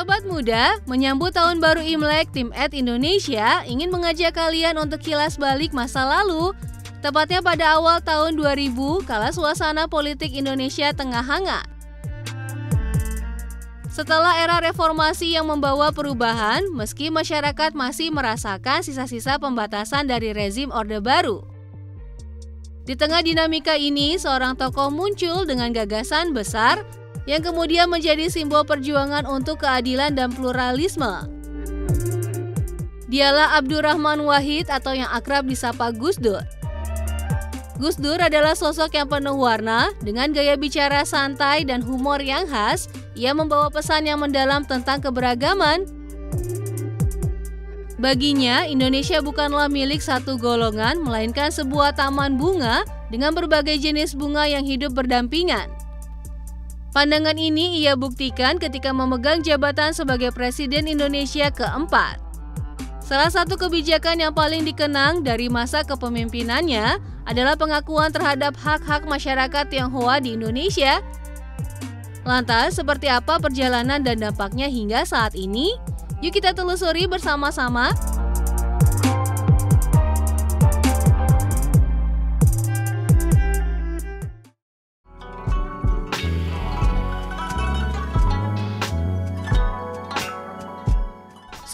Sobat muda, menyambut Tahun Baru Imlek, tim Indonesia ingin mengajak kalian untuk kilas balik masa lalu, tepatnya pada awal tahun 2000 kala suasana politik Indonesia tengah hangat. Setelah era reformasi yang membawa perubahan, meski masyarakat masih merasakan sisa-sisa pembatasan dari rezim Orde Baru. Di tengah dinamika ini, seorang tokoh muncul dengan gagasan besar yang kemudian menjadi simbol perjuangan untuk keadilan dan pluralisme. Dialah Abdurrahman Wahid atau yang akrab disapa Gus Dur. Gus Dur adalah sosok yang penuh warna, dengan gaya bicara santai dan humor yang khas. Ia membawa pesan yang mendalam tentang keberagaman. Baginya, Indonesia bukanlah milik satu golongan, melainkan sebuah taman bunga dengan berbagai jenis bunga yang hidup berdampingan. Pandangan ini ia buktikan ketika memegang jabatan sebagai Presiden Indonesia keempat. Salah satu kebijakan yang paling dikenang dari masa kepemimpinannya adalah pengakuan terhadap hak-hak masyarakat Tionghoa di Indonesia. Lantas, seperti apa perjalanan dan dampaknya hingga saat ini? Yuk kita telusuri bersama-sama.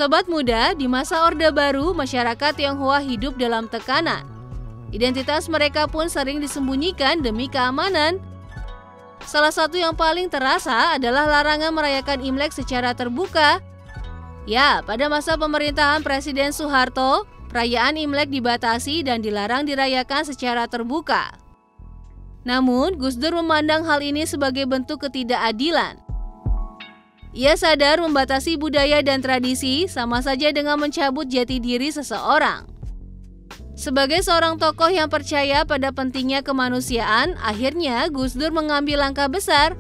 Sobat muda, di masa Orde Baru, masyarakat Tionghoa hidup dalam tekanan. Identitas mereka pun sering disembunyikan demi keamanan. Salah satu yang paling terasa adalah larangan merayakan Imlek secara terbuka. Ya, pada masa pemerintahan Presiden Soeharto, perayaan Imlek dibatasi dan dilarang dirayakan secara terbuka. Namun, Gus Dur memandang hal ini sebagai bentuk ketidakadilan. Ia sadar membatasi budaya dan tradisi sama saja dengan mencabut jati diri seseorang. Sebagai seorang tokoh yang percaya pada pentingnya kemanusiaan, akhirnya Gus Dur mengambil langkah besar.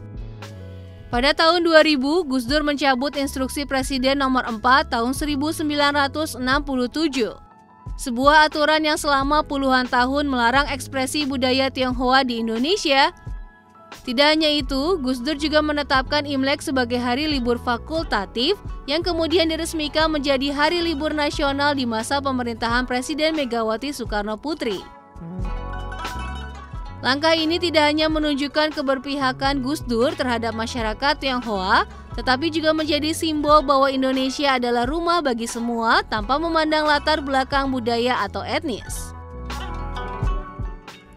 Pada tahun 2000, Gus Dur mencabut Instruksi Presiden Nomor 4 tahun 1967. Sebuah aturan yang selama puluhan tahun melarang ekspresi budaya Tionghoa di Indonesia. Tidak hanya itu, Gus Dur juga menetapkan Imlek sebagai hari libur fakultatif yang kemudian diresmikan menjadi hari libur nasional di masa pemerintahan Presiden Megawati Soekarno Putri. Langkah ini tidak hanya menunjukkan keberpihakan Gus Dur terhadap masyarakat Tionghoa, tetapi juga menjadi simbol bahwa Indonesia adalah rumah bagi semua tanpa memandang latar belakang budaya atau etnis.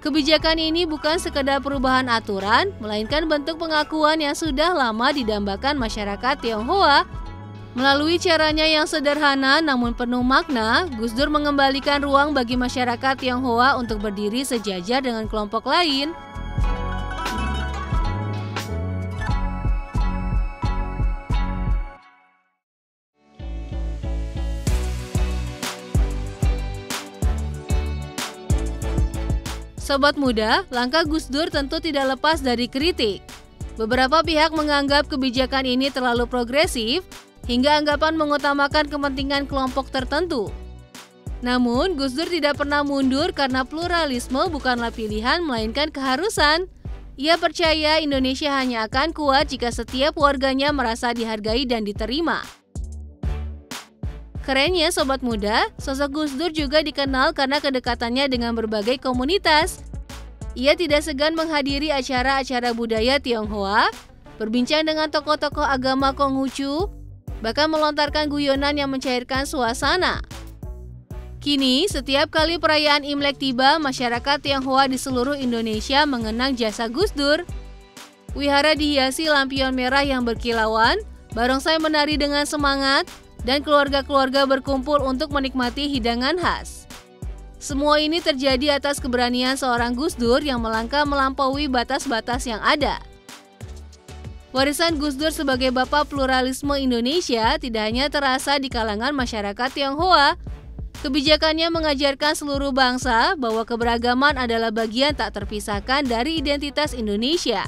Kebijakan ini bukan sekedar perubahan aturan, melainkan bentuk pengakuan yang sudah lama didambakan masyarakat Tionghoa. Melalui caranya yang sederhana namun penuh makna, Gus Dur mengembalikan ruang bagi masyarakat Tionghoa untuk berdiri sejajar dengan kelompok lain. Sobat muda, langkah Gus Dur tentu tidak lepas dari kritik. Beberapa pihak menganggap kebijakan ini terlalu progresif, hingga anggapan mengutamakan kepentingan kelompok tertentu. Namun, Gus Dur tidak pernah mundur karena pluralisme bukanlah pilihan melainkan keharusan. Ia percaya Indonesia hanya akan kuat jika setiap warganya merasa dihargai dan diterima. Kerennya Sobat muda, sosok Gus Dur juga dikenal karena kedekatannya dengan berbagai komunitas. Ia tidak segan menghadiri acara-acara budaya Tionghoa, berbincang dengan tokoh-tokoh agama Konghucu, bahkan melontarkan guyonan yang mencairkan suasana. Kini, setiap kali perayaan Imlek tiba, masyarakat Tionghoa di seluruh Indonesia mengenang jasa Gus Dur. Wihara dihiasi lampion merah yang berkilauan, barongsai menari dengan semangat, dan keluarga-keluarga berkumpul untuk menikmati hidangan khas. Semua ini terjadi atas keberanian seorang Gus Dur yang melangkah melampaui batas-batas yang ada. Warisan Gus Dur sebagai bapak pluralisme Indonesia tidak hanya terasa di kalangan masyarakat Tionghoa. Kebijakannya mengajarkan seluruh bangsa bahwa keberagaman adalah bagian tak terpisahkan dari identitas Indonesia.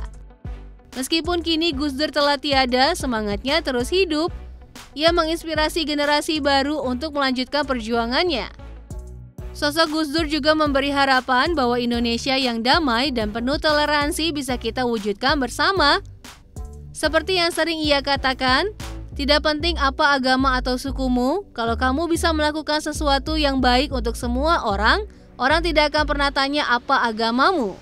Meskipun kini Gus Dur telah tiada, semangatnya terus hidup. Ia menginspirasi generasi baru untuk melanjutkan perjuangannya. Sosok Gus Dur juga memberi harapan bahwa Indonesia yang damai dan penuh toleransi bisa kita wujudkan bersama. Seperti yang sering ia katakan, Tidak penting apa agama atau sukumu, kalau kamu bisa melakukan sesuatu yang baik untuk semua orang, orang tidak akan pernah tanya apa agamamu.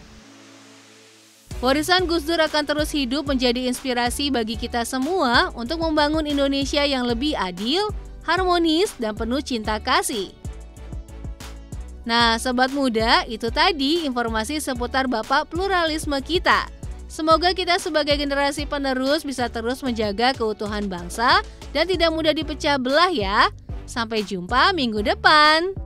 Warisan Gus Dur akan terus hidup menjadi inspirasi bagi kita semua untuk membangun Indonesia yang lebih adil, harmonis, dan penuh cinta kasih. Nah, sobat muda, itu tadi informasi seputar Bapak Pluralisme kita. Semoga kita sebagai generasi penerus bisa terus menjaga keutuhan bangsa dan tidak mudah dipecah belah ya. Sampai jumpa minggu depan.